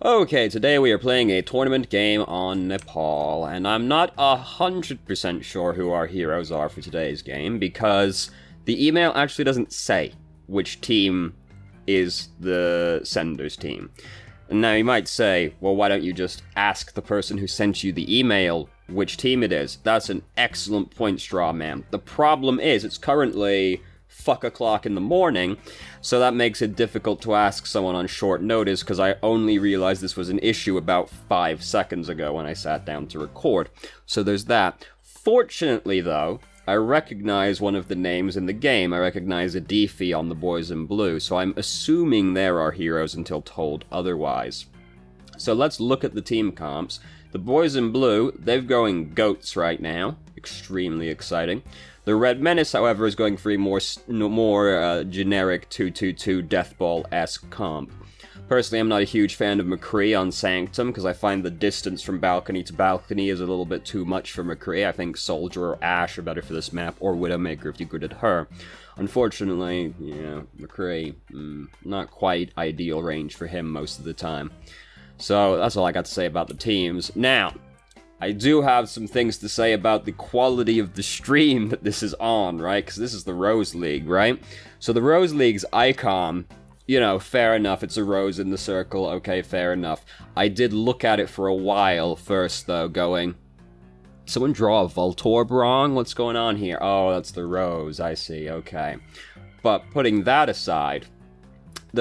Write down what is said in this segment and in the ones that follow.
Okay, today we are playing a tournament game on Nepal, and I'm not 100% sure who our heroes are for today's game, because the email actually doesn't say which team is the sender's team. And now you might say, well, why don't you just ask the person who sent you the email which team it is? That's an excellent point, Straw Man. The problem is, it's currently o'clock in the morning, so that makes it difficult to ask someone on short notice, because I only realized this was an issue about 5 seconds ago when I sat down to record. So there's that. Fortunately, though, I recognize one of the names in the game. I recognize a Deefy on the Boys in Blue, so I'm assuming they're our heroes until told otherwise. So let's look at the team comps. The Boys in Blue, they're going goats right now. Extremely exciting. The Red Menace, however, is going for a more generic 2-2-2 Deathball-esque comp. Personally, I'm not a huge fan of McCree on Sanctum, because I find the distance from balcony to balcony is a little bit too much for McCree. I think Soldier or Ashe are better for this map, or Widowmaker if you're good at her. Unfortunately, yeah, McCree, not quite ideal range for him most of the time. So that's all I got to say about the teams. Now, I do have some things to say about the quality of the stream that this is on, right? Because this is the Rose League, right? So the Rose League's icon, you know, fair enough, it's a rose in the circle, okay, fair enough. I did look at it for a while first, though, going, someone draw a Voltorb wrong? What's going on here? Oh, that's the rose, I see, okay. But putting that aside,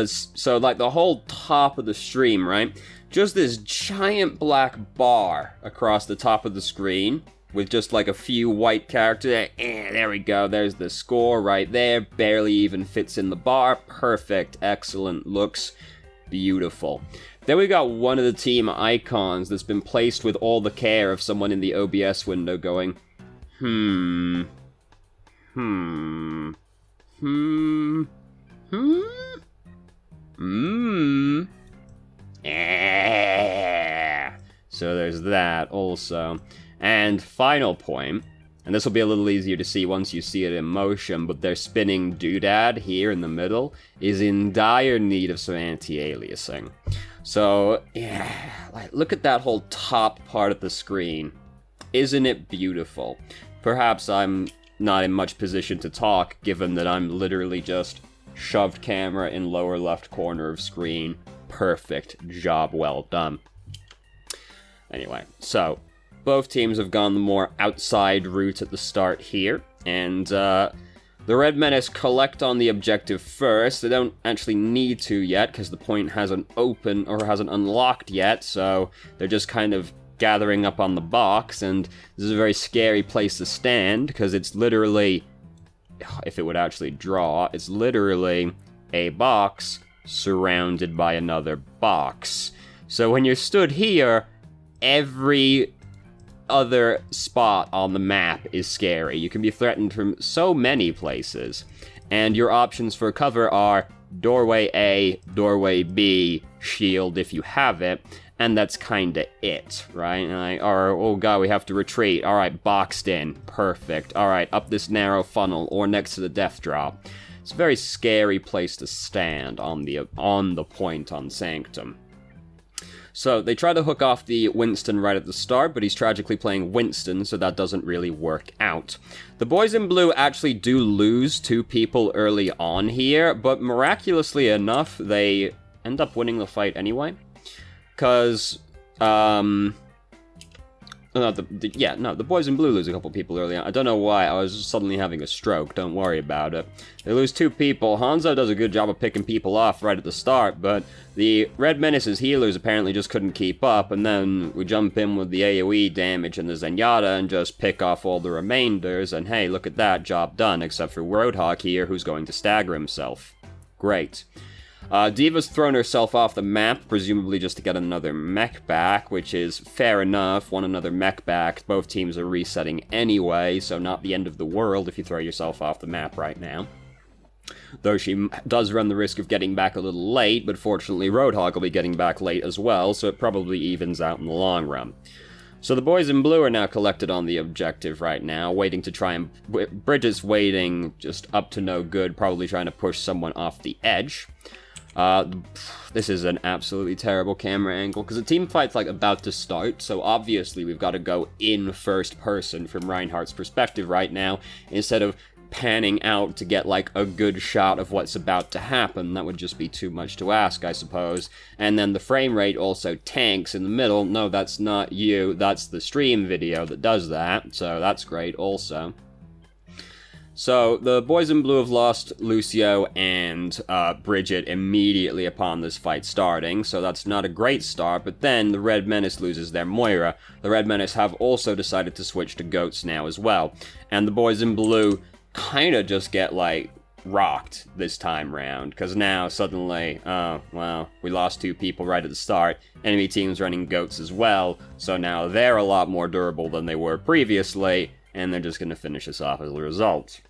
so like the whole top of the stream, right? Just this giant black bar across the top of the screen with just like a few white characters. There we go. There's the score right there. Barely even fits in the bar. Perfect. Excellent. Looks beautiful. Then we got one of the team icons that's been placed with all the care of someone in the OBS window going, So there's that also. And final point, and this will be a little easier to see once you see it in motion, but their spinning doodad here in the middle is in dire need of some anti-aliasing. So, yeah, like, look at that whole top part of the screen. Isn't it beautiful? Perhaps I'm not in much position to talk, given that I'm literally just shoved camera in lower left corner of screen. Perfect. Job well done. Anyway, so both teams have gone the more outside route at the start here, and the Red Menace collect on the objective first. They don't actually need to yet, because the point hasn't opened or hasn't unlocked yet, so they're just kind of gathering up on the box, and this is a very scary place to stand, because it's literally, if it would actually draw, it's literally a box surrounded by another box. So when you're stood here, every other spot on the map is scary. You can be threatened from so many places, and your options for cover are doorway A, doorway B, shield if you have it, and that's kinda it, right? Or, oh god, we have to retreat. Alright, boxed in. Perfect. Alright, up this narrow funnel, or next to the death drop. It's a very scary place to stand on the point on Sanctum. So, they try to hook off the Winston right at the start, but he's tragically playing Winston, so that doesn't really work out. The Boys in Blue actually do lose 2 people early on here, but miraculously enough, they end up winning the fight anyway. Because, the Boys in Blue lose a couple people early on. I don't know why, I was just suddenly having a stroke, don't worry about it. They lose 2 people. Hanzo does a good job of picking people off right at the start, but the Red Menace's healers apparently just couldn't keep up, and then we jump in with the AoE damage and the Zenyatta and just pick off all the remainders, and hey, look at that, job done, except for Roadhog here, who's going to stagger himself. Great. Diva's thrown herself off the map, presumably just to get another mech back, which is fair enough. Want another mech back. Both teams are resetting anyway, so not the end of the world if you throw yourself off the map right now. Though she does run the risk of getting back a little late, but fortunately Roadhog will be getting back late as well, so it probably evens out in the long run. So the Boys in Blue are now collected on the objective right now, waiting to try and... Bridget's waiting just up to no good, probably trying to push someone off the edge. This is an absolutely terrible camera angle, because the team fight's, like, about to start, so obviously we've got to go in first person from Reinhardt's perspective right now, instead of panning out to get, like, a good shot of what's about to happen. That would just be too much to ask, I suppose. And then the frame rate also tanks in the middle. No, that's not you, that's the stream video that does that, so that's great also. So, the boys in blue have lost Lucio and Bridget immediately upon this fight starting, so that's not a great start, but then the Red Menace loses their Moira. The Red Menace have also decided to switch to goats now as well, and the boys in blue kinda just get, like, rocked this time round, because now, suddenly, oh, well, we lost 2 people right at the start, enemy team's running goats as well, so now they're a lot more durable than they were previously, and they're just gonna finish us off as a result.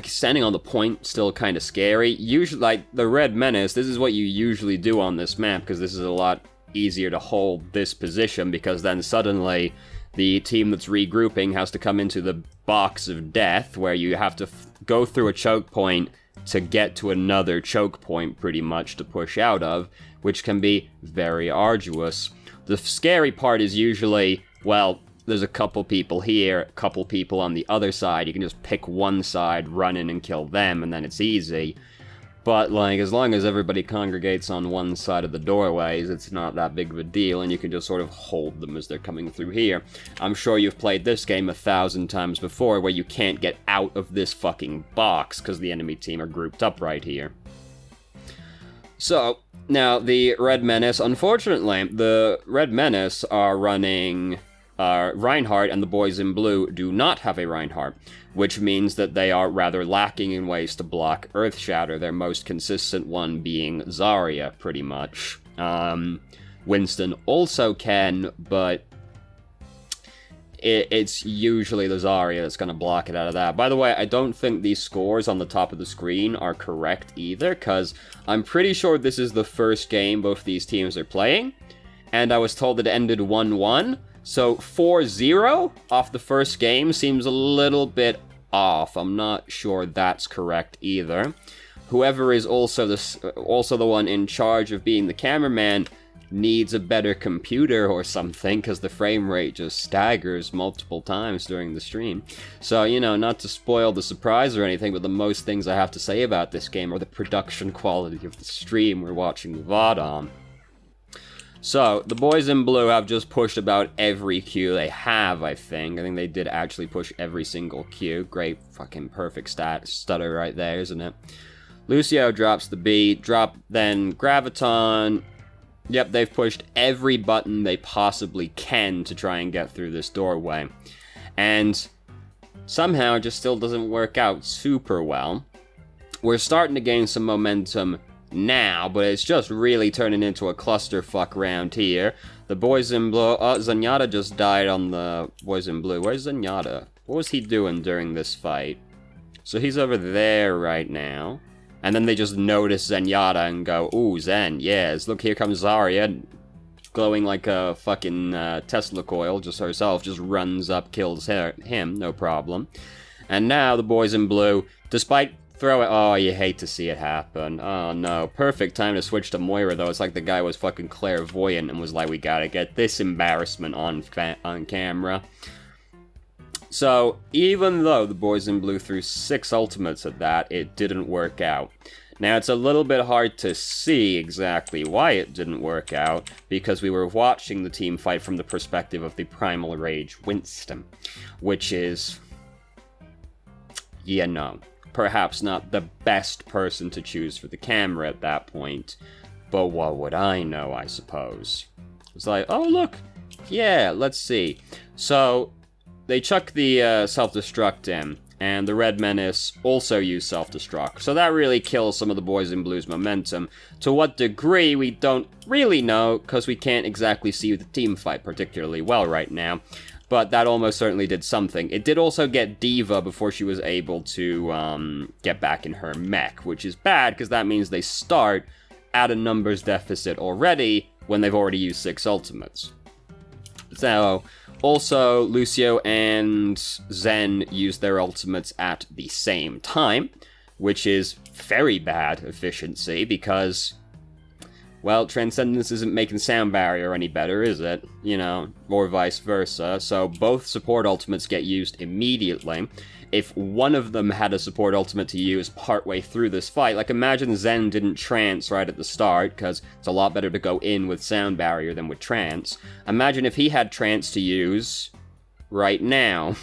Standing on the point, still kind of scary. Usually, like, the Red Menace, this is what you usually do on this map, because this is a lot easier to hold this position, because then suddenly the team that's regrouping has to come into the box of death, where you have to go through a choke point to get to another choke point, pretty much, to push out of, which can be very arduous. The scary part is usually, well, there's a couple people here, a couple people on the other side, you can just pick one side, run in and kill them, and then it's easy. But, like, as long as everybody congregates on one side of the doorways, it's not that big of a deal, and you can just sort of hold them as they're coming through here. I'm sure you've played this game 1,000 times before, where you can't get out of this fucking box, because the enemy team are grouped up right here. So, now, the Red Menace, unfortunately, the Red Menace are running Reinhardt, and the boys in blue do not have a Reinhardt, which means that they are rather lacking in ways to block Earthshatter, their most consistent one being Zarya, pretty much. Winston also can, but it's usually the Zarya that's going to block it out of that. By the way, I don't think these scores on the top of the screen are correct either, because I'm pretty sure this is the first game both these teams are playing, and I was told it ended 1-1. So 4-0 off the first game seems a little bit off. I'm not sure that's correct either. Whoever is also the one in charge of being the cameraman needs a better computer or something, because the frame rate just staggers multiple times during the stream. So, you know, not to spoil the surprise or anything, but the most things I have to say about this game are the production quality of the stream we're watching the VoD on. So, the boys in blue have just pushed about every Q they have, I think. I think they did actually push every single Q. Great fucking perfect stutter right there, isn't it? Lucio drops the B, then Graviton. Yep, they've pushed every button they possibly can to try and get through this doorway. And somehow it just still doesn't work out super well. We're starting to gain some momentum now, but it's just really turning into a clusterfuck round here. The boys in blue, Zenyatta just died on the boys in blue. Where's Zenyatta? What was he doing during this fight? So he's over there right now. And then they just notice Zenyatta and go, ooh, Zen, yes, look, here comes Zarya, glowing like a fucking Tesla coil, just herself, just runs up, kills him, no problem. And now the boys in blue, despite oh, you hate to see it happen. Oh, no. Perfect time to switch to Moira, though. It's like the guy was fucking clairvoyant and was like, we gotta get this embarrassment on camera. So, even though the boys in blue threw 6 ultimates at that, it didn't work out. Now, it's a little bit hard to see exactly why it didn't work out, because we were watching the team fight from the perspective of the Primal Rage Winston, which is, yeah, no. Perhaps not the best person to choose for the camera at that point, but what would I know, I suppose. It's like, oh, look, yeah, let's see. So, they chuck the self-destruct in, and the Red Menace also use self-destruct, so that really kills some of the boys in blue's momentum. To what degree, we don't really know, because we can't exactly see the team fight particularly well right now. But that almost certainly did something. It did also get D.Va before she was able to get back in her mech, which is bad, because that means they start at a numbers deficit already when they've already used 6 ultimates. So, also, Lucio and Zen used their ultimates at the same time. which is very bad efficiency because, well, Transcendence isn't making Sound Barrier any better, is it? You know, or vice versa. So both support ultimates get used immediately. If one of them had a support ultimate to use partway through this fight, like imagine Zen didn't trance right at the start, because it's a lot better to go in with Sound Barrier than with trance. Imagine if he had trance to use right now.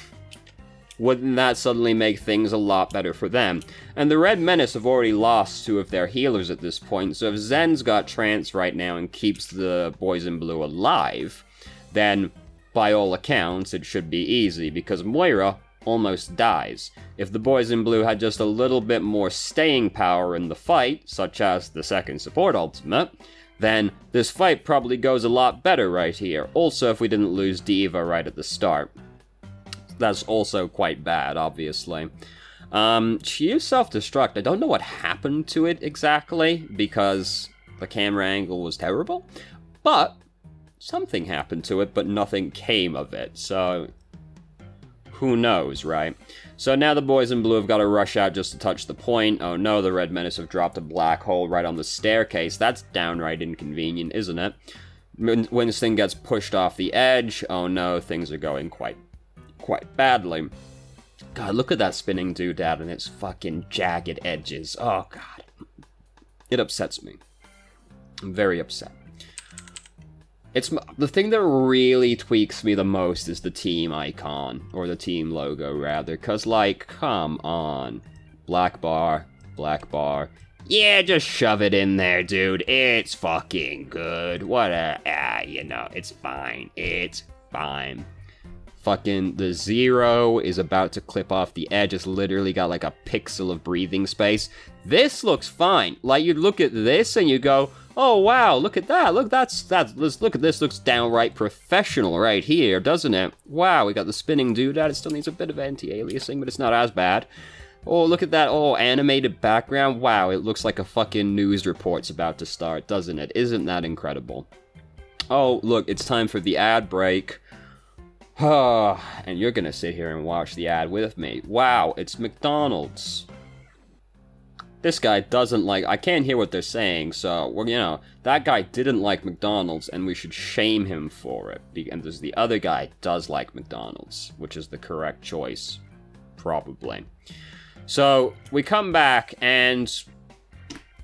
Wouldn't that suddenly make things a lot better for them? And the Red Menace have already lost 2 of their healers at this point, so if Zen's got trance right now and keeps the boys in blue alive, then by all accounts it should be easy, because Moira almost dies. If the boys in blue had just a little bit more staying power in the fight, such as the second support ultimate, then this fight probably goes a lot better right here. Also, if we didn't lose D.Va right at the start. That's also quite bad, obviously. She used self-destruct. I don't know what happened to it exactly, because the camera angle was terrible, but something happened to it, but nothing came of it, so who knows, right? So now the boys in blue have got to rush out just to touch the point. Oh no, the Red Menace have dropped a black hole right on the staircase. That's downright inconvenient, isn't it? Winston gets pushed off the edge. Oh no, things are going quite badly. God, look at that spinning doodad and its fucking jagged edges. Oh god. It upsets me. I'm very upset. It's the thing that really tweaks me the most is the team icon, or the team logo rather, cause like, come on. Black bar, yeah, just shove it in there, dude, it's fucking good, what a, you know, it's fine, Fucking, the 0 is about to clip off the edge, it's literally got like a pixel of breathing space. This looks fine, like you'd look at this and you go, oh wow, look at that, look at this, looks downright professional right here, doesn't it? Wow, we got the spinning doodad, it still needs a bit of anti-aliasing, but it's not as bad. Oh, look at that, oh, animated background, wow, it looks like a fucking news report's about to start, doesn't it? Isn't that incredible? Oh, look, it's time for the ad break. And you're gonna sit here and watch the ad with me. Wow, it's McDonald's. This guy doesn't like, I can't hear what they're saying, so, well, you know, that guy didn't like McDonald's, and we should shame him for it. And there's the other guy does like McDonald's, which is the correct choice. Probably. So, we come back, and,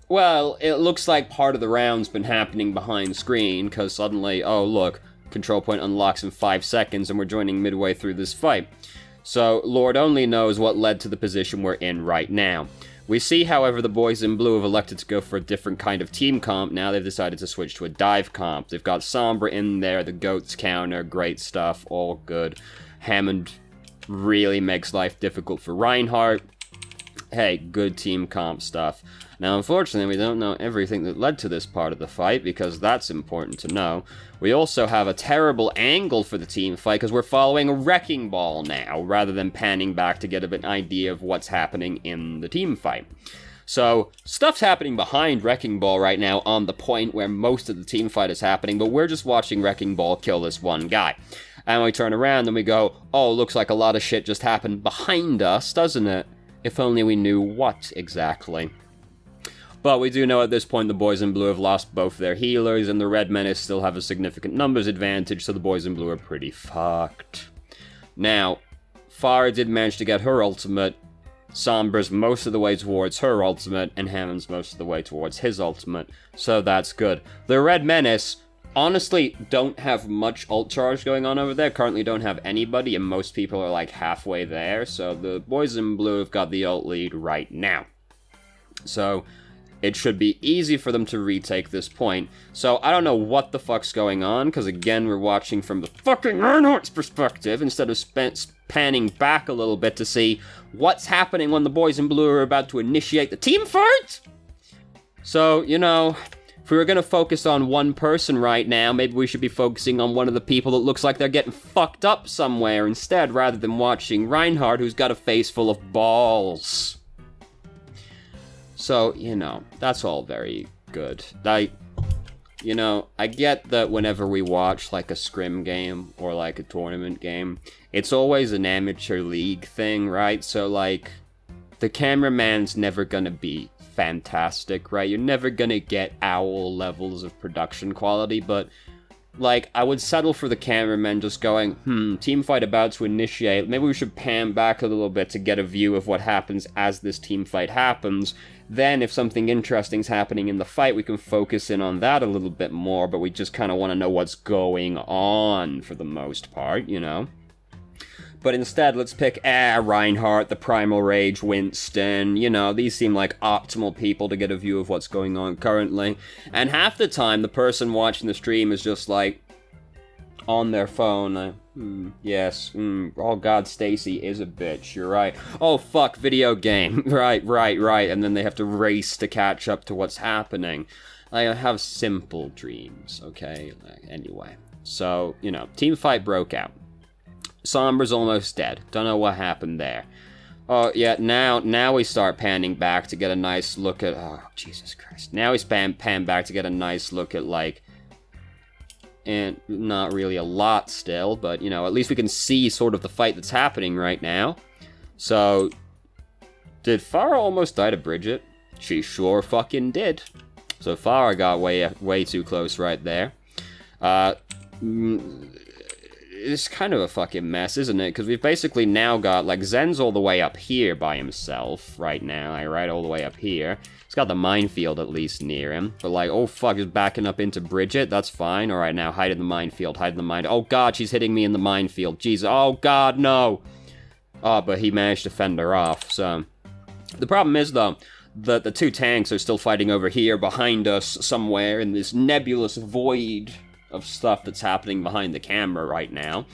well, it looks like part of the round's been happening behind screen, because suddenly, oh, look, control point unlocks in 5 seconds, and we're joining midway through this fight. So, Lord only knows what led to the position we're in right now. We see, however, the boys in blue have elected to go for a different kind of team comp. Now they've decided to switch to a dive comp. They've got Sombra in there, the Goats counter, great stuff, all good. Hammond really makes life difficult for Reinhardt. Hey, good team comp stuff. Now, unfortunately, we don't know everything that led to this part of the fight, because that's important to know. We also have a terrible angle for the team fight, because we're following a wrecking ball now, rather than panning back to get an idea of what's happening in the team fight. So, stuff's happening behind Wrecking Ball right now on the point where most of the team fight is happening, but we're just watching Wrecking Ball kill this one guy. And we turn around and we go, oh, looks like a lot of shit just happened behind us, doesn't it? If only we knew what exactly. But we do know at this point the boys in blue have lost both their healers, and the Red Menace still have a significant numbers advantage, so the boys in blue are pretty fucked. Now, Farah did manage to get her ultimate, Sombra's most of the way towards her ultimate, and Hammond's most of the way towards his ultimate, so that's good. The Red Menace honestly don't have much ult charge going on over there, currently don't have anybody, and most people are like halfway there, so the boys in blue have got the ult lead right now. So, it should be easy for them to retake this point. So, I don't know what the fuck's going on, because again, we're watching from the fucking Reinhardt's perspective, instead of panning back a little bit to see what's happening when the boys in blue are about to initiate the team fight. So, you know, if we were gonna focus on one person right now, maybe we should be focusing on one of the people that looks like they're getting fucked up somewhere instead, rather than watching Reinhardt, who's got a face full of balls. So, you know, that's all very good. You know, I get that whenever we watch, like, a scrim game, or, like, a tournament game, it's always an amateur league thing, right? So, like, the cameraman's never gonna be fantastic, right? You're never gonna get owl levels of production quality, but, like, I would settle for the cameraman just going, teamfight about to initiate, maybe we should pan back a little bit to get a view of what happens as this teamfight happens. Then, if something interesting's happening in the fight, we can focus in on that a little bit more, but we just kind of want to know what's going on for the most part, you know? But instead, let's pick, Reinhardt, the Primal Rage, Winston, you know, these seem like optimal people to get a view of what's going on currently. And half the time, the person watching the stream is just, like, on their phone, oh god, Stacy is a bitch, you're right. Oh fuck, video game, right, and then they have to race to catch up to what's happening. I have simple dreams, okay? Anyway, so, you know, team fight broke out. Sombra's almost dead. Don't know what happened there. Oh, yeah, now we start panning back to get a nice look at... Oh, Jesus Christ. Now we pan back to get a nice look at, like... And not really a lot still, but, you know, at least we can see sort of the fight that's happening right now. So, did Farah almost die to Bridget? She sure fucking did. So Farah got way too close right there. It's kind of a fucking mess, isn't it? Because we've basically now got, like, Zen's all the way up here by himself right now, right? All the way up here. He's got the minefield at least near him. But, like, oh fuck, he's backing up into Bridget. That's fine. Alright, now hide in the minefield, hide in the mine. Oh god, she's hitting me in the minefield. Jesus. Oh god, no! Oh, but he managed to fend her off, so... The problem is, though, that the two tanks are still fighting over here behind us somewhere in this nebulous void of stuff that's happening behind the camera right now.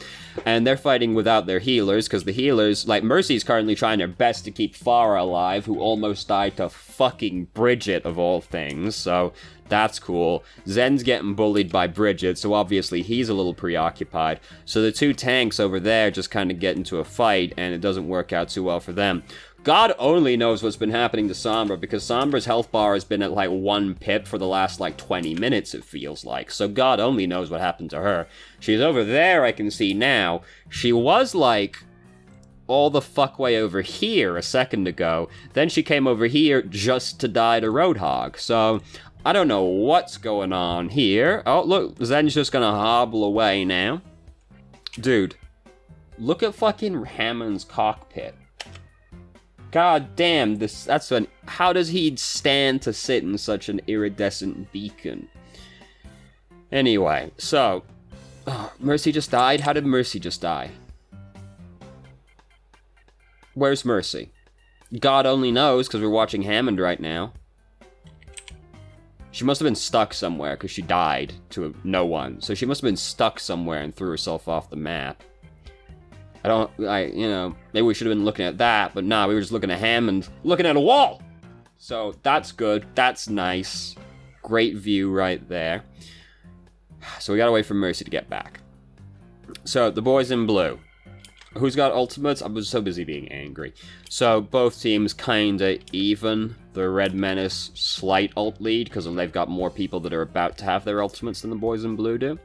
And they're fighting without their healers, because the healers, like, Mercy's currently trying her best to keep Farah alive, who almost died to fucking Bridget, of all things, so that's cool. Zen's getting bullied by Bridget, so obviously he's a little preoccupied. So the two tanks over there just kind of get into a fight, and it doesn't work out too well for them. God only knows what's been happening to Sombra, because Sombra's health bar has been at, like, 1 pip for the last, like, 20 minutes, it feels like. So God only knows what happened to her. She's over there, I can see now. She was, like, all the fuck way over here a second ago. Then she came over here just to die to Roadhog. So, I don't know what's going on here. Oh, look, Zen's just gonna hobble away now. Dude, look at fucking Hammond's cockpit. God damn, how does he stand to sit in such an iridescent beacon? Anyway, so, Mercy just died? How did Mercy just die? Where's Mercy? God only knows, because we're watching Hammond right now. She must have been stuck somewhere, because she died to no one. So she must have been stuck somewhere and threw herself off the map. You know, maybe we should have been looking at that, but nah, we were just looking at Hammond, looking at a wall! So, that's good, that's nice. Great view right there. So we gotta wait for Mercy to get back. So, the boys in blue. Who's got ultimates? I was so busy being angry. So, both teams kinda even. The Red Menace, slight ult lead, because they've got more people that are about to have their ultimates than the boys in blue do.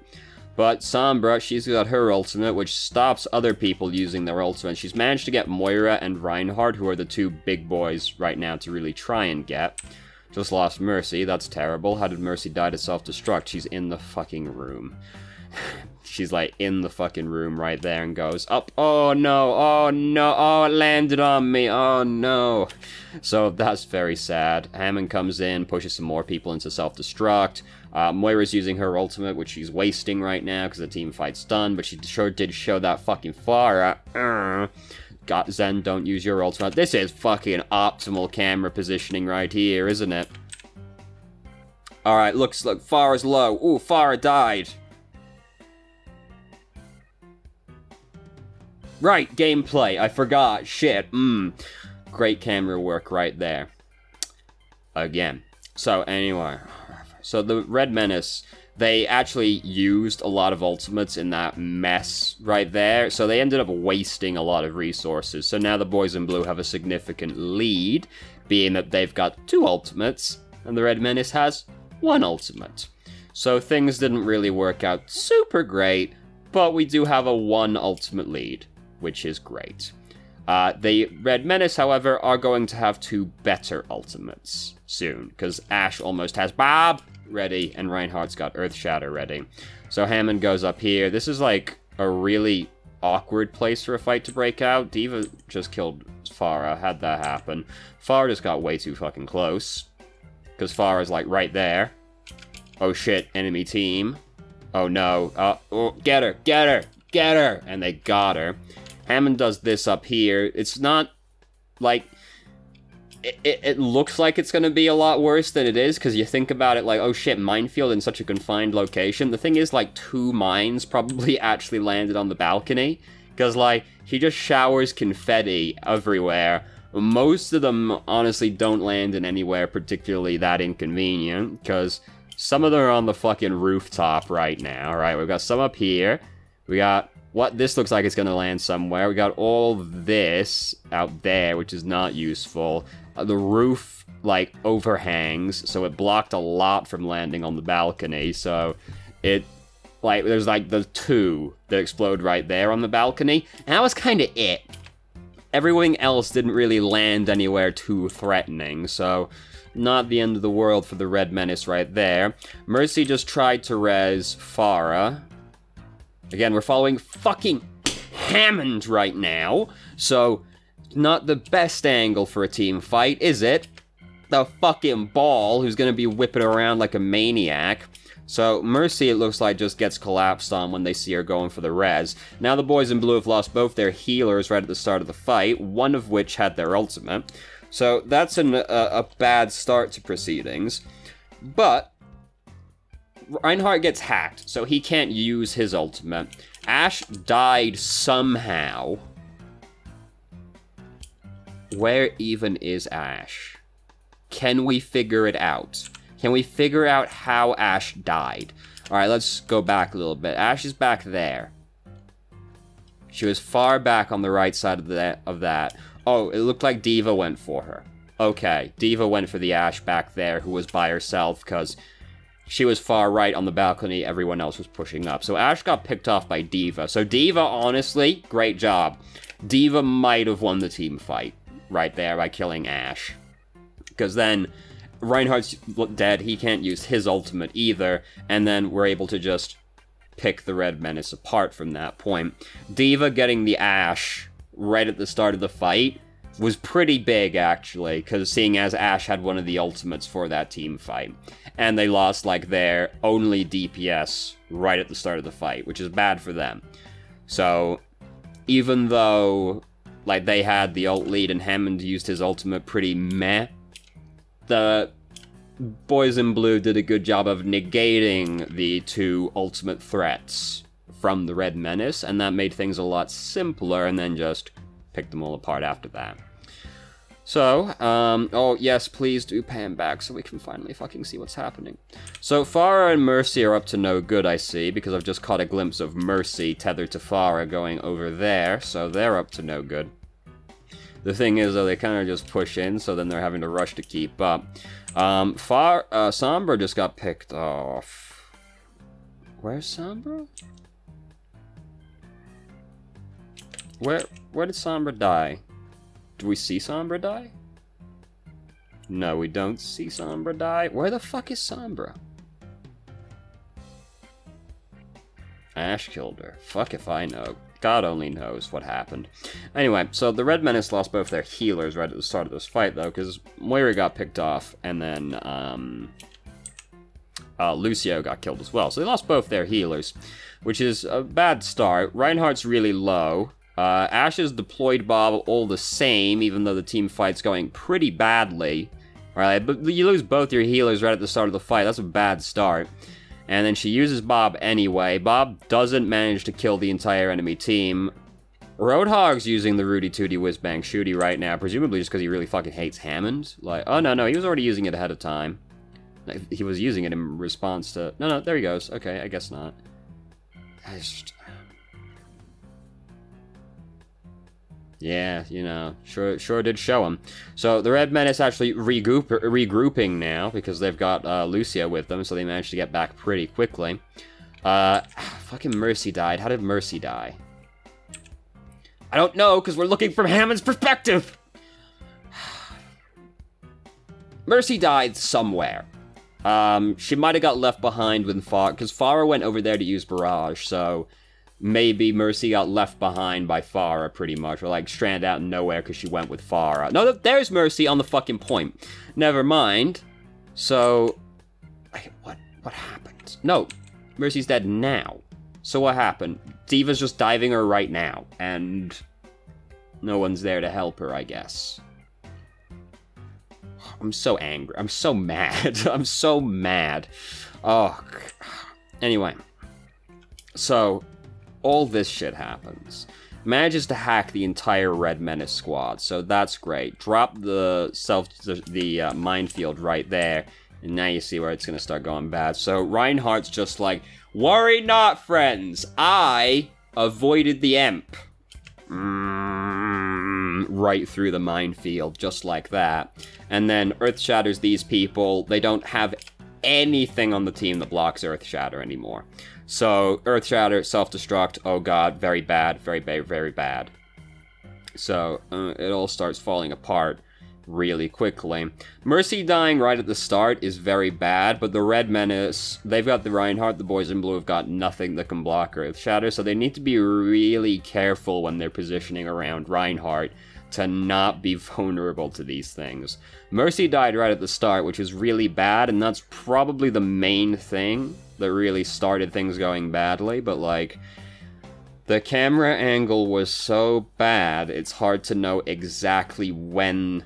But Sombra, she's got her ultimate, which stops other people using their ultimate. She's managed to get Moira and Reinhardt, who are the two big boys right now to really try and get. Just lost Mercy, that's terrible. How did Mercy die to self-destruct? She's in the fucking room. She's like in the fucking room right there and goes up. Oh no, oh no, oh it landed on me, oh no. So that's very sad. Hammond comes in, pushes some more people into self-destruct. Moira's using her ultimate, which she's wasting right now because the team fight's done, but she sure did show that fucking fire. Got Zen, don't use your ultimate. This is fucking optimal camera positioning right here, isn't it? Alright, looks like Farah's low. Ooh, Farah died. Right, gameplay. I forgot. Shit. Great camera work right there. Again. So, anyway. So, the Red Menace, they actually used a lot of ultimates in that mess right there. So, they ended up wasting a lot of resources. So, now the boys in blue have a significant lead, being that they've got 2 ultimates, and the Red Menace has 1 ultimate. So, things didn't really work out super great, but we do have a 1 ultimate lead, which is great. The Red Menace, however, are going to have 2 better ultimates soon, because Ash almost has Bob ready, and Reinhardt's got Earth Shatter ready. So Hammond goes up here. This is like a really awkward place for a fight to break out. D.Va just killed Pharah. How'd that happen? Pharah just got way too fucking close, because Pharah's like right there. Oh shit, enemy team. Oh no. Oh, get her, get her, get her! And they got her. Hammond does this up here. It's not, like, it looks like it's going to be a lot worse than it is, because you think about it like, oh shit, minefield in such a confined location. The thing is, like, 2 mines probably actually landed on the balcony, because, like, he just showers confetti everywhere. Most of them, honestly, don't land in anywhere particularly that inconvenient, because some of them are on the fucking rooftop right now, right? We've got some up here. We got what this looks like it's going to land somewhere. We got all this out there, which is not useful. The roof, like, overhangs, so it blocked a lot from landing on the balcony, so it, like, there's, like, the 2 that explode right there on the balcony, and that was kind of it. Everything else didn't really land anywhere too threatening, so not the end of the world for the Red Menace right there. Mercy just tried to res Pharah. Again, we're following fucking Hammond right now, so not the best angle for a team fight, is it? The fucking ball, who's gonna be whipping around like a maniac. So Mercy, it looks like, just gets collapsed on when they see her going for the res. Now the boys in blue have lost both their healers right at the start of the fight, one of which had their ultimate. So that's a bad start to proceedings. But Reinhardt gets hacked, so he can't use his ultimate. Ash died somehow. Where even is Ash? Can we figure it out? Can we figure out how Ash died? Alright, let's go back a little bit. Ash is back there. She was far back on the right side of that. Oh, it looked like D.Va went for her. Okay, D.Va went for the Ash back there, who was by herself, because she was far right on the balcony, everyone else was pushing up. So Ash got picked off by D.Va. So D.Va, honestly, great job. D.Va might have won the team fight right there by killing Ash. Because then Reinhardt's dead, he can't use his ultimate either, and then we're able to just pick the Red Menace apart from that point. D.Va getting the Ash right at the start of the fight was pretty big, actually, because seeing as Ash had one of the ultimates for that team fight. And they lost, like, their only DPS right at the start of the fight, which is bad for them. So, even though, like, they had the ult lead and Hammond used his ultimate pretty meh, the boys in blue did a good job of negating the 2 ultimate threats from the Red Menace, and that made things a lot simpler, and then just picked them all apart after that. So, oh yes, please do pan back so we can finally fucking see what's happening. So Pharah and Mercy are up to no good, I see, because I've just caught a glimpse of Mercy tethered to Pharah going over there, so they're up to no good. The thing is, though, they kind of just push in, so then they're having to rush to keep up. Sombra just got picked off. Where's Sombra? Where did Sombra die? Do we see Sombra die? No, we don't see Sombra die. Where the fuck is Sombra? Ash killed her. Fuck if I know. God only knows what happened. Anyway, so the Red Menace lost both their healers right at the start of this fight, though, because Moira got picked off, and then Lucio got killed as well. So they lost both their healers, which is a bad start. Reinhardt's really low. Ash's deployed Bob all the same, even though the team fight's going pretty badly. Right, but you lose both your healers right at the start of the fight. That's a bad start. And then she uses Bob anyway. Bob doesn't manage to kill the entire enemy team. Roadhog's using the Rudy Tooty Whizbang Shooty right now, presumably just because he really fucking hates Hammond. Like, oh no, he was already using it ahead of time. He was using it in response to... No, there he goes. Okay, I guess not. Yeah, you know, sure did show him. So the Red Menace actually regrouping now, because they've got Lucia with them, so they managed to get back pretty quickly. Fucking Mercy died. How did Mercy die? I don't know, because we're looking from Hammond's perspective! Mercy died somewhere. She might have got left behind with Farah, because Farah went over there to use Barrage, so maybe Mercy got left behind by Farah, pretty much, or, like, stranded out in nowhere because she went with Farah. No, there's Mercy on the fucking point. Never mind. So, what happened? No, Mercy's dead now. So what happened? D.Va's just diving her right now, and no one's there to help her, I guess. I'm so angry. I'm so mad. I'm so mad. Oh, anyway. So, all this shit happens. Manages to hack the entire Red Menace squad, so that's great. Drop the minefield right there, and now you see where it's gonna start going bad. So Reinhardt's just like, worry not, friends. I avoided the Emp. Right through the minefield, just like that. And then Earth Shatters these people. They don't have anything on the team that blocks Earth Shatter anymore. So, Earth Shatter, self-destruct, oh god, very bad, very bad. So, it all starts falling apart really quickly. Mercy dying right at the start is very bad, but the Red Menace, they've got the Reinhardt, the boys in blue have got nothing that can block Earth Shatter, so they need to be really careful when they're positioning around Reinhardt to not be vulnerable to these things. Mercy died right at the start, which is really bad, and that's probably the main thing that really started things going badly, but like, the camera angle was so bad, it's hard to know exactly when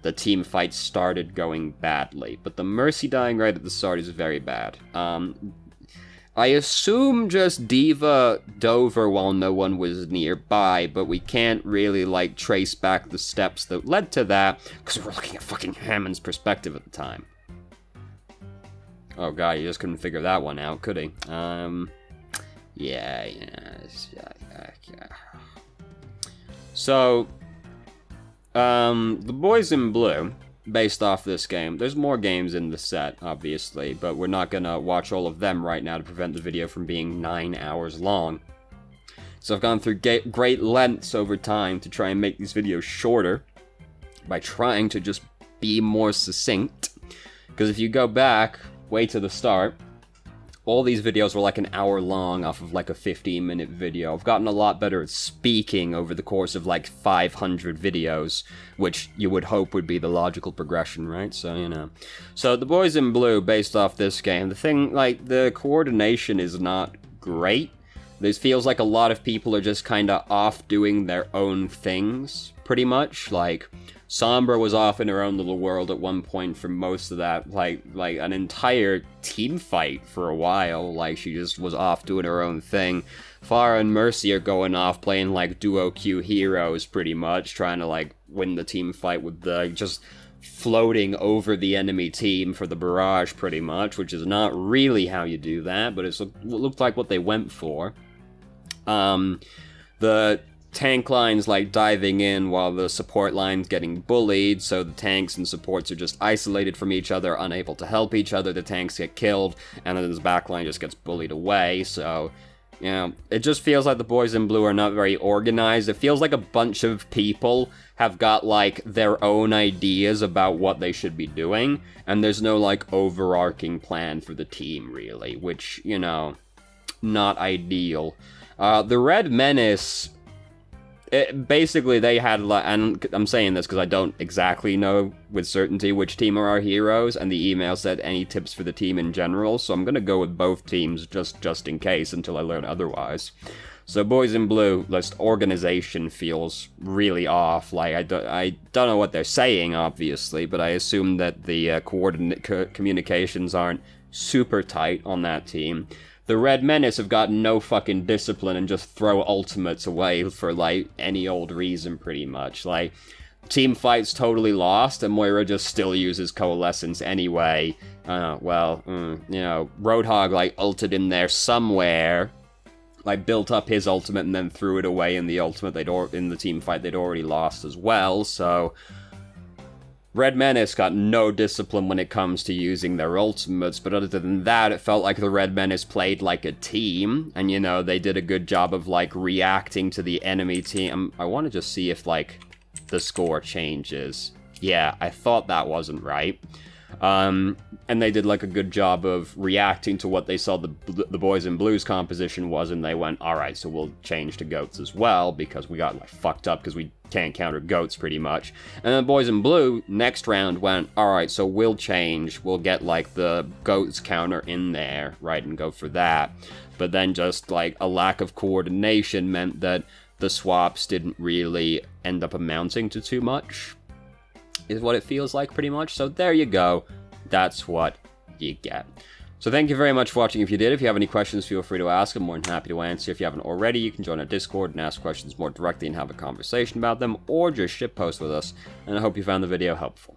the team fight started going badly, but the Mercy dying right at the start is very bad. I assume just D.Va dove her while no one was nearby, but we can't really, like, trace back the steps that led to that, because we're looking at fucking Hammond's perspective at the time. Oh god, he just couldn't figure that one out, could he? Yeah. So, the boys in blue, based off this game, there's more games in the set, obviously, but we're not gonna watch all of them right now to prevent the video from being 9 hours long. So I've gone through great lengths over time to try and make these videos shorter, by trying to just be more succinct. Because if you go back, way to the start, all these videos were like an hour long off of like a 15-minute video. I've gotten a lot better at speaking over the course of like 500 videos, which you would hope would be the logical progression, right? So, you know. So, the boys in blue, based off this game, the thing, like, the coordination is not great. This feels like a lot of people are just kind of off doing their own things, pretty much. Like, Sombra was off in her own little world at one point for most of that, like an entire team fight for a while. Like, she just was off doing her own thing. Farah and Mercy are going off playing, like, duo Q heroes, pretty much, trying to, like, win the team fight with the, just floating over the enemy team for the barrage, pretty much, which is not really how you do that, but it looked like what they went for. The tank line's like diving in while the support line's getting bullied, so the tanks and supports are just isolated from each other, unable to help each other, the tanks get killed, and then this backline just gets bullied away, so, you know, it just feels like the boys in blue are not very organized. It feels like a bunch of people have got, like, their own ideas about what they should be doing, and there's no, like, overarching plan for the team, really, which, you know, not ideal. The Red Menace, basically, they had, and I'm saying this because I don't exactly know with certainty which team are our heroes, and the email said any tips for the team in general, so I'm gonna go with both teams just in case until I learn otherwise. So Boys in Blue, just organization feels really off. Like, I don't know what they're saying, obviously, but I assume that the communications aren't super tight on that team. The Red Menace have got no fucking discipline and just throw ultimates away for, like, any old reason, pretty much. Like, team fight's totally lost, and Moira just still uses Coalescence anyway. You know, Roadhog, like, ulted in there somewhere, like, built up his ultimate and then threw it away in the ultimate in the team fight they'd already lost as well, so... Red Menace got no discipline when it comes to using their ultimates, but other than that, it felt like the Red Menace played like a team, and, you know, they did a good job of, like, reacting to the enemy team. I want to just see if, like, the score changes. Yeah, I thought that wasn't right. And they did, like, a good job of reacting to what they saw the Boys in Blue's composition was, and they went, alright, so we'll change to goats as well, because we got, like, fucked up because we can't counter goats, pretty much. And then the Boys in Blue, next round, went, alright, so we'll change, we'll get, like, the goats counter in there, right, and go for that. But then just, like, a lack of coordination meant that the swaps didn't really end up amounting to too much, is what it feels like, pretty much. So there you go. That's what you get. So thank you very much for watching. If you did, if you have any questions, feel free to ask. I'm more than happy to answer. If you haven't already, you can join our Discord and ask questions more directly and have a conversation about them, or just shitpost with us. And I hope you found the video helpful.